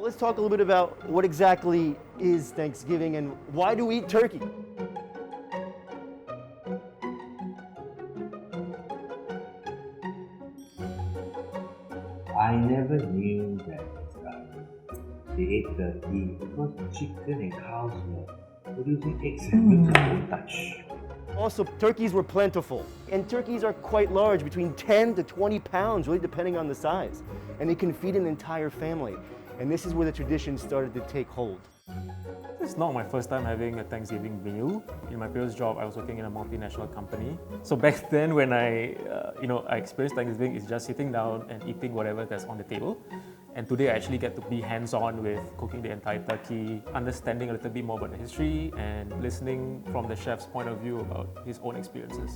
let's talk a little bit about what exactly is Thanksgiving and why do we eat turkey? I never knew that they ate turkey because chicken and cows were producing eggs and milk at their touch. Also, turkeys were plentiful, and turkeys are quite large, between 10 to 20 pounds, really depending on the size. And they can feed an entire family. And this is where the tradition started to take hold. It's not my first time having a Thanksgiving meal. In my previous job, I was working in a multinational company. So back then, when I experienced Thanksgiving, it's just sitting down and eating whatever that's on the table. And today, I actually get to be hands-on with cooking the entire turkey, understanding a little bit more about the history, and listening from the chef's point of view about his own experiences.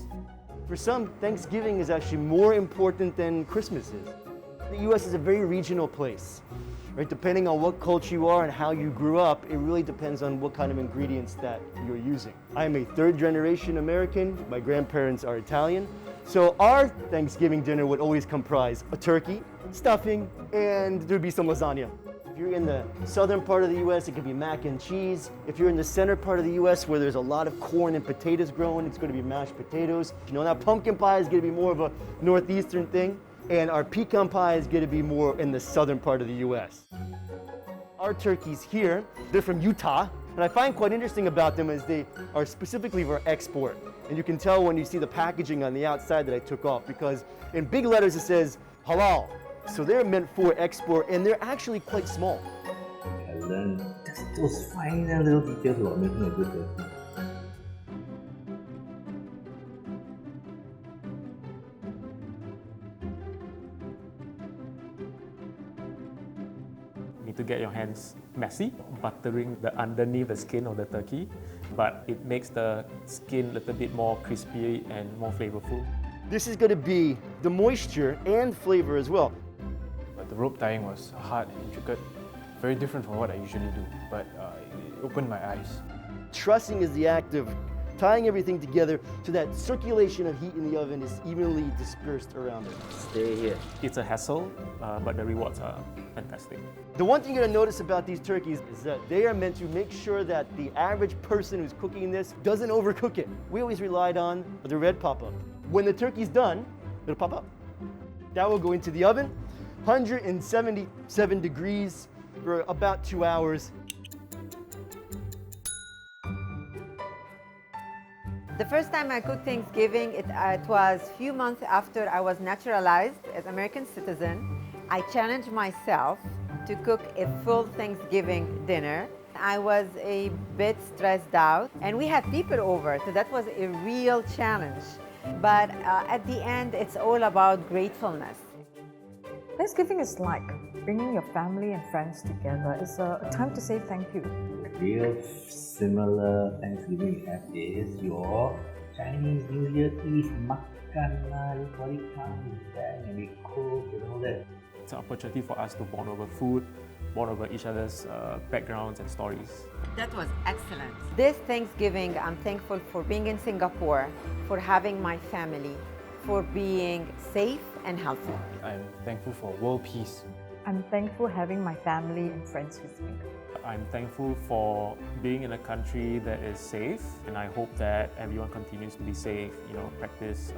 For some, Thanksgiving is actually more important than Christmas is. The U.S. is a very regional place. Right, depending on what culture you are and how you grew up, it really depends on what kind of ingredients that you're using. I am a third-generation American. My grandparents are Italian. So our Thanksgiving dinner would always comprise a turkey, stuffing, and there'd be some lasagna. If you're in the southern part of the U.S., it could be mac and cheese. If you're in the center part of the U.S. where there's a lot of corn and potatoes growing, it's going to be mashed potatoes. Now pumpkin pie is going to be more of a northeastern thing. And our pecan pie is going to be more in the southern part of the U.S. Our turkeys here, they're from Utah. And I find quite interesting about them is they are specifically for export. And you can tell when you see the packaging on the outside that I took off because in big letters it says halal. So they're meant for export and they're actually quite small. I learned just those final little details about making a good turkey. Need to get your hands messy, buttering the underneath the skin of the turkey, but it makes the skin a little bit more crispy and more flavorful. This is going to be the moisture and flavor as well. But the rope tying was hard and intricate, very different from what I usually do, but it opened my eyes. Trussing is the act of tying everything together so that circulation of heat in the oven is evenly dispersed around it. Stay here. It's a hassle, but the rewards are fantastic. The one thing you're going to notice about these turkeys is that they are meant to make sure that the average person who's cooking this doesn't overcook it. We always relied on the red pop-up. When the turkey's done, it'll pop up. That will go into the oven, 177 degrees for about 2 hours. The first time I cooked Thanksgiving, it was a few months after I was naturalized as American citizen. I challenged myself to cook a full Thanksgiving dinner. I was a bit stressed out, and we had people over, so that was a real challenge. But at the end, it's all about gratefulness. Thanksgiving is like bringing your family and friends together. It's a time to say thank you. Real similar Thanksgiving you have is your Chinese New Year Eve makan lah. Everybody comes back and we cook and all that. It's an opportunity for us to bond over food, bond over each other's backgrounds and stories. That was excellent. This Thanksgiving, I'm thankful for being in Singapore, for having my family, for being safe and healthy. I'm thankful for world peace. I'm thankful having my family and friends with me. I'm thankful for being in a country that is safe, and I hope that everyone continues to be safe. Practice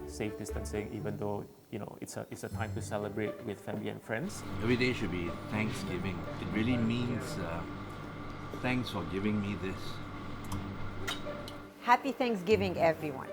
safe distancing, even though it's a time to celebrate with family and friends. Every day should be Thanksgiving. It really means thanks for giving me this. Happy Thanksgiving, everyone.